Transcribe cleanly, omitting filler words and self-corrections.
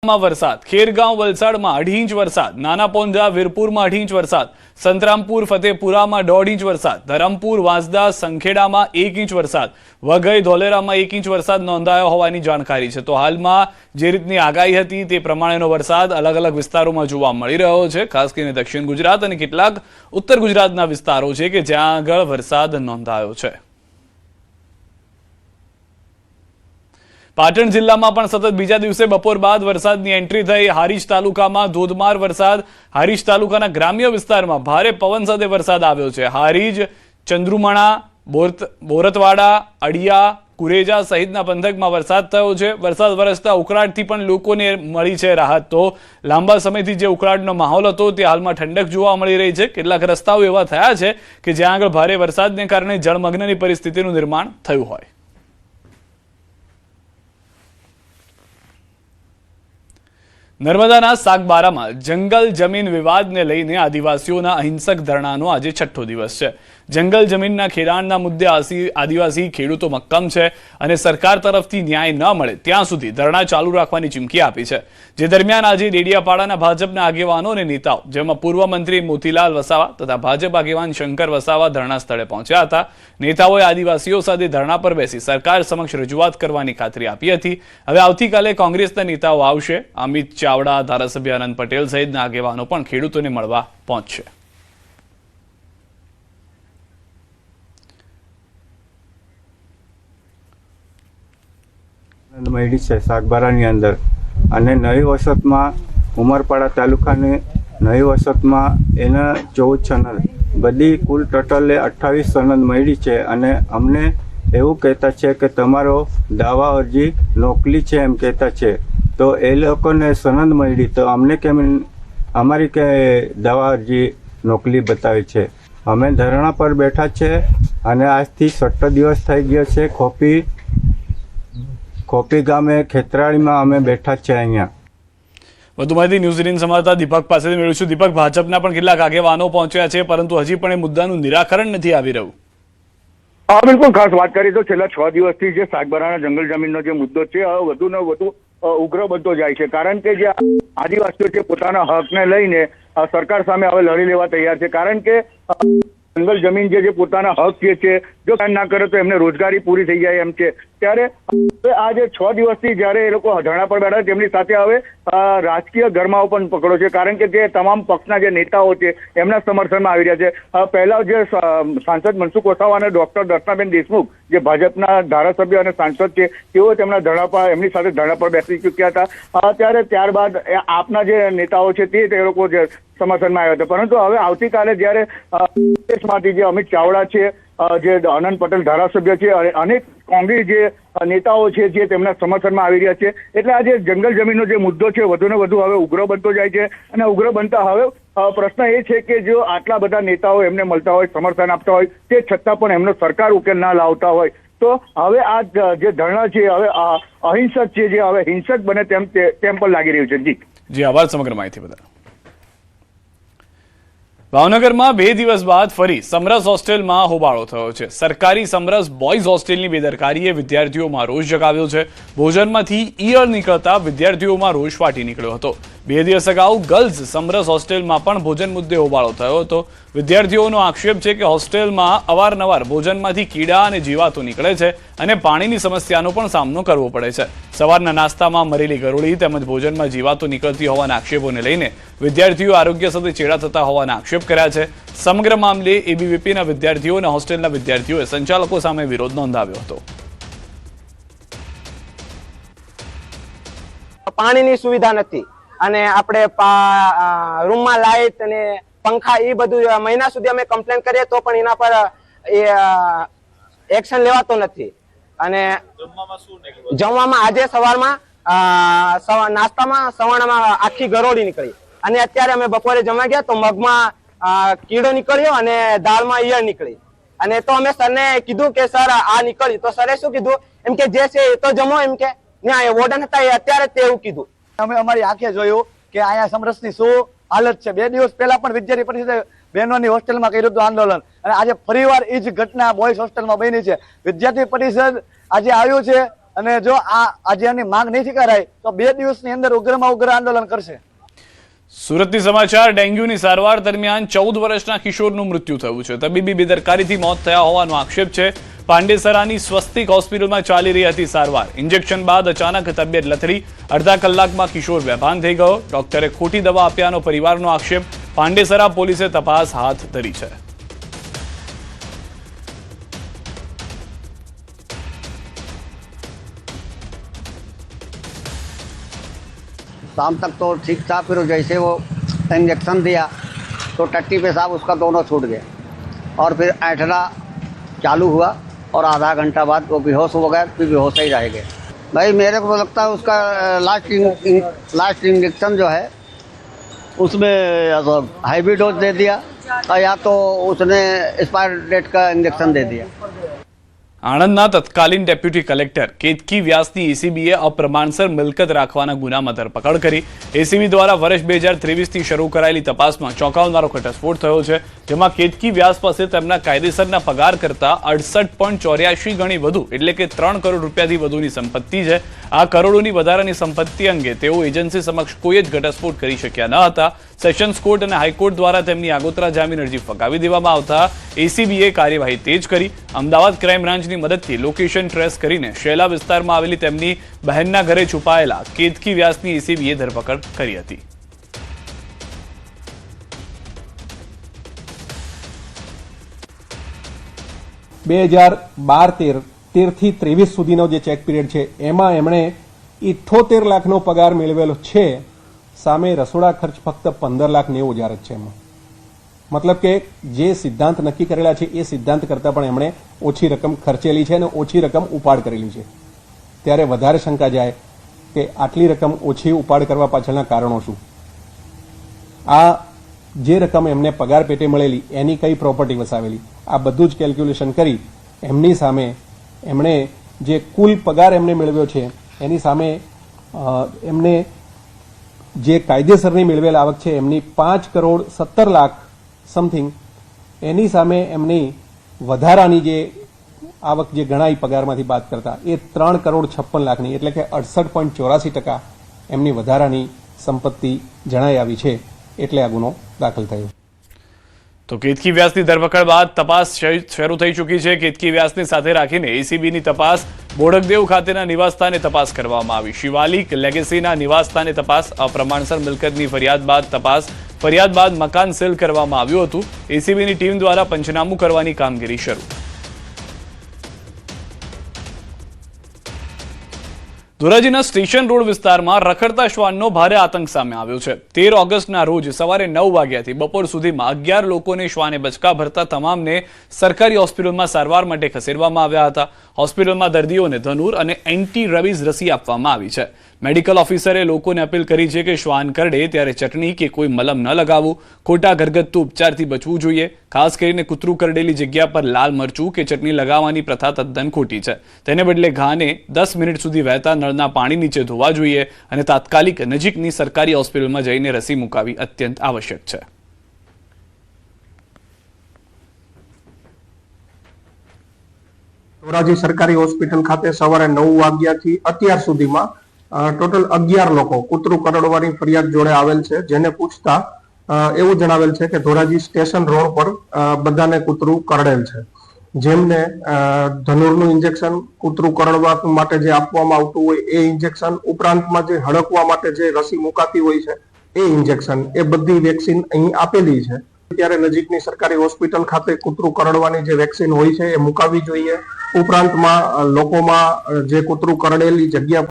વરસાદ ખેરગાંવ વલસાડમાં 2.5 ઇંચ વરસાદ, નાના પોંજા વીરપુરમાં 2.5 ઇંચ વરસાદ, સંતરામપુર ફતેપુરામાં 1.5 ઇંચ વરસાદ, ધરમપુર વાંસદા સંખેડામાં 1 ઇંચ વરસાદ, વઘઈ ધોલેરામાં 1 ઇંચ વરસાદ નોંધાયો હોવાની જાણકારી છે। તો હાલમાં જે રીતની આગાહી હતી તે પ્રમાણેનો વરસાદ અલગ અલગ વિસ્તારોમાં જોવા મળી રહ્યો છે। ખાસ કરીને દક્ષિણ ગુજરાત અને કેટલાક ઉત્તર ગુજરાતના વિસ્તારો છે કે જ્યાં આગળ વરસાદ નોંધાયો છે। પાટણ જિલ્લામાં પણ સતત બીજા દિવસે બપોર બાદ વરસાદની એન્ટ્રી થઈ। હારીજ તાલુકામાં ધોધમાર વરસાદ, હારીજ તાલુકાના ગ્રામ્ય વિસ્તારમાં ભારે પવન સાથે વરસાદ આવ્યો છે। હારીજ, ચંદ્રુમણા, બોરતવાડા, અડિયા, કુરેજા સહિતના પંથકમાં વરસાદ થયો છે। વરસાદ વરસતા ઉકળાટથી પણ લોકોને મળી છે રાહત। તો લાંબા સમયથી જે ઉકળાટનો માહોલ હતો તે હાલમાં ઠંડક જોવા મળી રહી છે। કેટલાક રસ્તાઓ એવા થયા છે કે જ્યાં આગળ ભારે વરસાદને કારણે જળમગ્નની પરિસ્થિતિનું નિર્માણ થયું હોય। નર્મદાના સાગબારામાં જંગલ જમીન વિવાદને લઈને આદિવાસીઓના અહિંસક ધરણાનો આજે 6થો દિવસ છે। જંગલ જમીનના ખેડાણના મુદ્દે આદિવાસી ખેડૂતો મક્કમ છે અને સરકાર તરફથી ન્યાય ન મળે ત્યાં સુધી ધરણા ચાલુ રાખવાની ચીમકી આપી છે। જે દરમિયાન આજે ડેડિયાપાડાના ભાજપના આગેવાનો અને નેતાઓ, જેમાં પૂર્વ મંત્રી મોતીલાલ વસાવા તથા ભાજપ આગેવાન શંકર વસાવા ધરણા સ્થળે પહોંચ્યા હતા। નેતાઓએ આદિવાસીઓ સાથે ધરણા પર બેસી સરકાર સમક્ષ રજૂઆત કરવાની ખાતરી આપી હતી। હવે આવતીકાલે કોંગ્રેસના નેતાઓ આવશે। અમિત ચાવડા, ધારાસભ્ય અનંત પટેલ સહિતના આગેવાનો પણ ખેડૂતોને મળવા પહોંચશે। મળી છે સાગબારાની અંદર અને નવી વસતમાં ઉમરપાડા તાલુકાની નવી વસતમાં એના 14 સનદ બધી કુલ ટોટલે 28 સનદ મળી છે અને અમને એવું કહેતા છે કે તમારો દાવા અરજી નોકલી છે એમ કહેતા છે। તો એ લોકોને સનદ મળી તો અમને કેમ અમારી કે દાવા અરજી નોકલી બતાવી છે। અમે ધરણા પર બેઠા છે અને આજથી 6 દિવસ થઈ ગયો છે। ખોપી ગામે ખેતરાળીમાં અમે બેઠા છે। અહીંયા વધુ માહિતી ન્યૂઝ 18 સમાચાર દીપક પાસેથી મેળવીશું। દીપક, ભાજપના પણ કેટલાક આગેવાનો પહોંચ્યા છે પરંતુ હજી પણ એ મુદ્દાનું નિરાકરણ નથી આવી રહ્યું। બિલકુલ, ખાસ વાત કરીએ તો છેલ્લા 6 દિવસથી જે સાગબારાના જંગલ જમીનનો જે મુદ્દો છે વધુ ને વધુ ઉગ્ર બનતો જાય છે। કારણ કે જે આદિવાસીઓ છે પોતાના હકને લઈને સરકાર સામે હવે લડી લેવા તૈયાર છે। કારણ કે જંગલ જમીન જે પોતાના હક છે જો ના કરે તો એમને રોજગારી પૂરી થઈ જાય એમ છે। ત્યારે આ જે 6 દિવસથી જયારે એ લોકો ધરણા પર બેઠા તેમની સાથે હવે રાજકીય ગરમાવો પણ પકડો છે। કારણ કે જે તમામ પક્ષના જે નેતાઓ છે એમના સમર્થનમાં આવી રહ્યા છે। પહેલા જે સાંસદ મનસુખ વસાવા અને ડોક્ટર દર્શનાબેન દેશમુખ જે ભાજપના ધારાસભ્ય અને સાંસદ છે તેઓ તેમના ધરણા પર એમની સાથે ધરણા પર બેસી ચૂક્યા હતા। ત્યારબાદ આપના જે નેતાઓ છે તે લોકો જે સમર્થનમાં આવ્યા હતા। પરંતુ હવે આવતીકાલે જયારે કોંગ્રેસમાંથી જે અમિત ચાવડા છે, જે અનંત પટેલ ધારાસભ્ય છે અને અનેક કોંગ્રેસ જે નેતાઓ છે જે તેમના સમર્થનમાં આવી રહ્યા છે, એટલે આ જે જંગલ જમીનનો જે મુદ્દો છે વધુ ને વધુ હવે ઉગ્ર બનતો જાય છે। અને ઉગ્ર બનતા હવે પ્રશ્ન એ છે કે જો આટલા બધા નેતાઓ એમને મળતા હોય, સમર્થન આપતા હોય, તે છતાં પણ એમનો સરકાર ઉકેલ ના લાવતા હોય તો હવે આ જે ધરણા છે હવે અહિંસક છે, જે હવે હિંસક બને તેમ પણ લાગી રહ્યું છે। જી આભાર સમગ્ર માહિતી બદલ। ભાવનગરમાં 2 દિવસ બાદ ફરી સમરસ હોસ્ટેલમાં હોબાળો થયો છે। સરકારી સમરસ બોયઝ હોસ્ટેલની બેદરકારીએ વિદ્યાર્થીઓમાં રોષ જગાવ્યો છે। ભોજનમાંથી ઈયળ નીકળતા વિદ્યાર્થીઓમાં રોષ ફાટી નીકળ્યો હતો। 2 દિવસ અગાઉ ગર્લ્સ સમરસ હોસ્ટેલમાં પણ ભોજન મુદ્દે હોબાળો થયો હતો। વિદ્યાર્થીઓનો આક્ષેપ છે કે હોસ્ટેલમાં અવારનવાર ભોજનમાંથી કીડા અને જીવાતો નીકળે છે અને પાણીની સમસ્યાનો પણ સામનો કરવો પડે છે। સવારના નાસ્તામાં મરેલી ગરોળી તેમજ ભોજનમાં જીવાતો નીકળતી હોવાના આક્ષેપોને લઈને વિદ્યાર્થીઓ આરોગ્ય સાથે ચેડા થતા હોવાના આક્ષેપ કર્યા છે। સમગ્ર મામલે એબીવીપીના વિદ્યાર્થીઓ અને હોસ્ટેલના વિદ્યાર્થીઓએ સંચાલકો સામે વિરોધ નોંધાવ્યો હતો। પાણીની સુવિધા નથી અને આપણે રૂમમાં લાઇટ અને પંખા એ બધું મહિના સુધી અમે કમ્પ્લેન કરીએ તો પણ એના પર એક્શન લેવાતો નથી। અને જમવામાં આજે સવારમાં નાસ્તામાં સવારમાં આખી ગરોળી નીકળી અને અત્યારે અમે બપોરે જમવા ગયા તો મગમાં કીડો નીકળ્યો અને દાળમાં ઈયળ નીકળી અને તો અમે સરને કીધું કે સર આ નીકળી તો સરે શું કીધું એમ કે જે છે એ તો જમો એમ કે ત્યાં વોર્ડન હતા એ અત્યારે જ એવું કીધું। અમે અમારી આંખે જોયું કે અહીંયા સમરસની શું હાલત છે। 2 દિવસ પહેલા પણ વિદ્યાર્થી પરિષદે બહેનોની હોસ્ટેલમાં કર્યું હતું આંદોલન અને આજે ફરીવાર એ જ ઘટના બોયઝ હોસ્ટેલમાં બની છે। વિદ્યાર્થી પરિષદ આજે આવ્યું છે અને જો આજે આની માંગ નહીં કરાય તો 2 દિવસની અંદર ઉગ્રમાં ઉગ્ર આંદોલન કરશે. સુરતની સમાચાર. ડેન્ગ્યુની સારવાર દરમિયાન 14 વર્ષના કિશોરનું મૃત્યુ થયું છે. તબીબી બેદરકારીથી મોત થયા હોવાનો આક્ષેપ છે. પાંડેસરાની સ્વસ્તિક હોસ્પિટલમાં ચાલી રહી હતી સારવાર. ઇન્જેક્શન બાદ અચાનક તબિયત લથડી. અડધા કલાકમાં કિશોર બેભાન થઈ ગયો. ડોક્ટરે ખોટી દવા આપ્યાનો પરિવારનો આક્ષેપ. પાંડેસરા પોલીસે તપાસ હાથ ધરી છે. शाम तक तो ठीक था, फिर जैसे वो इंजेक्शन दिया तो टट्टी पेशाब उसका दोनों छूट गए और फिर ऐंठना चालू हुआ और आधा घंटा बाद वो बेहोश हो गया, फिर बेहोश ही रह गए. भाई मेरे को लगता है उसका लास्ट इंजेक्शन जो है उसमें हाईवी डोज दे दिया या तो उसने एक्सपायर डेट का इंजेक्शन दे दिया. આણંદના તત્કાલીન ડેપ્યુટી કલેક્ટર કેતકી વ્યાસની એસીબીએ અપ્રમાણસર મિલકત રાખવાના ગુનામાં ધરપકડ કરી. એસીબી દ્વારા વર્ષ 2023થી શરૂ કરાયેલી તપાસમાં ચોંકાવનારો ઘટસ્ફોટ થયો છે, જેમાં કેતકી વ્યાસ પાસે તેમના કાયદેસરના પગાર કરતા 68.84 ગણી વધુ એટલે કે 3 કરોડ રૂપિયાથી વધુની સંપત્તિ છે. આ કરોડોની વધારાની સંપત્તિ અંગે તેઓ એજન્સી સમક્ષ કોઈ જ ઘટસ્ફોટ કરી શક્યા ન હતા. સેશન્સ કોર્ટ અને હાઈકોર્ટ દ્વારા તેમની આગોતરા જામીન અરજી ફગાવી દેવામાં આવતા એસીબીએ કાર્યવાહી તેજ કરી. અમદાવાદ ક્રાઇમ બ્રાન્ચની મદદથી લોકેશન ટ્રેસ કરીને શેલા વિસ્તારમાં આવેલી તેમની બહેનના ઘરે છુપાયેલા કેતકી વ્યાસની એસીબીએ ધરપકડ કરી હતી. બે 2012-13 થી 23 સુધીનો જે ચેક પીરિયડ છે એમાં એમણે 78 લાખનો પગાર મેળવેલો છે. સામે રસોડા ખર્ચ ફક્ત 15,90,000 જ છે. એમાં મતલબ કે જે સિદ્ધાંત નક્કી કરેલા છે એ સિદ્ધાંત કરતાં પણ એમણે ઓછી રકમ ખર્ચેલી છે અને ઓછી રકમ ઉપાડ કરેલી છે. ત્યારે વધારે શંકા જાય કે આટલી રકમ ઓછી ઉપાડ કરવા પાછળના કારણો શું. આ જે રકમ એમને પગાર પેટે મળેલી એની કઈ પ્રોપર્ટી વસાવેલી, આ બધું જ કેલ્ક્યુલેશન કરી એમની સામે એમણે જે કુલ પગાર એમને મેળવ્યો છે એની સામે એમને જે કાયદેસરની મેળવેલ આવક છે એમની 5,17,00,000 સમથિંગ, એની સામે એમની વધારાની જે આવક જે ગણાય પગારમાંથી બાદ કરતા એ 3,56,00,000ની એટલે કે 68.84% એમની વધારાની સંપત્તિ જણાઈ આવી છે. એટલે આ ગુનો દાખલ થયો. તો કેતકી વ્યાસની ધરપકડ બાદ તપાસ શરૂ થઈ ચૂકી છે. કેતકી વ્યાસની સાથે રાખીને એસીબીની તપાસ બોડકદેવ ખાતેના નિવાસસ્થાને તપાસ કરવામાં આવી. શિવાલિક લેગેસીના નિવાસસ્થાને તપાસ. અપ્રમાણસર મિલકતની ફરિયાદ બાદ મકાન સીલ કરવામાં આવ્યું હતું. એસીબીની ટીમ દ્વારા પંચનામું કરવાની કામગીરી શરૂ. ધોરાજીના સ્ટેશન રોડ વિસ્તારમાં રખડતા શ્વાનનો ભારે આતંક સામે આવ્યો છે. 13 ઓગસ્ટના રોજ સવારે 9 વાગ્યાથી બપોર સુધીમાં 11 લોકોને શ્વાને બચકા ભરતા તમામને સરકારી હોસ્પિટલમાં સારવાર માટે ખસેડવામાં આવ્યા હતા. હોસ્પિટલમાં દર્દીઓને ધનુર અને એન્ટી રેબીઝ રસી આપવામાં આવી છે. મેડિકલ ઓફિસરે લોકોને અપીલ કરી છે કે શ્વાન કરડે ત્યારે ચટણી કે કોઈ મલમ ન લગાવવું, ખોટા ઘરગથ્થુ ઉપચારથી બચવું જોઈએ. ખાસ કરીને કૂતરું કરડેલી જગ્યા પર લાલ મરચું કે ચટણી લગાવવાની પ્રથા તદ્દન ખોટી છે. તેને બદલે ઘાને 10 મિનિટ સુધી વહેતા નળના પાણી નીચે ધોવા જોઈએ અને તાત્કાલિક નજીકની સરકારી હોસ્પિટલમાં જઈને રસી મુકાવી અત્યંત આવશ્યક છે. ધોરાજી સરકારી હોસ્પિટલ ખાતે સવારે 9 વાગ્યાથી અત્યાર સુધીમાં ટોટલ 11 લોકો કૂતરું કરડવાની ફરિયાદ જોડે આવેલ છે. જેને પૂછતા એવું જણાવેલ છે કે ધોરાજી સ્ટેશન રોડ પર બધાને કૂતરું કરડેલ છે. જેમને ધનુરનું ઇન્જેક્શન, કૂતરું કરડવા માટે જે આપવામાં આવતું હોય એ ઇન્જેક્શન, ઉપરાંતમાં જે હડકવા માટે જે રસી મુકાતી હોય છે એ ઇન્જેક્શન, એ બધી વેક્સિન અહીં આપેલી છે. ત્યારે નજીકની સરકારી હોસ્પિટલ ખાતે કૂતરું કરડવાની જે વેક્સિન હોય છે એ મુકાવી જોઈએ. ઉપરાંતમાં લોકોમાં જે કૂતરું કરડેલી જગ્યા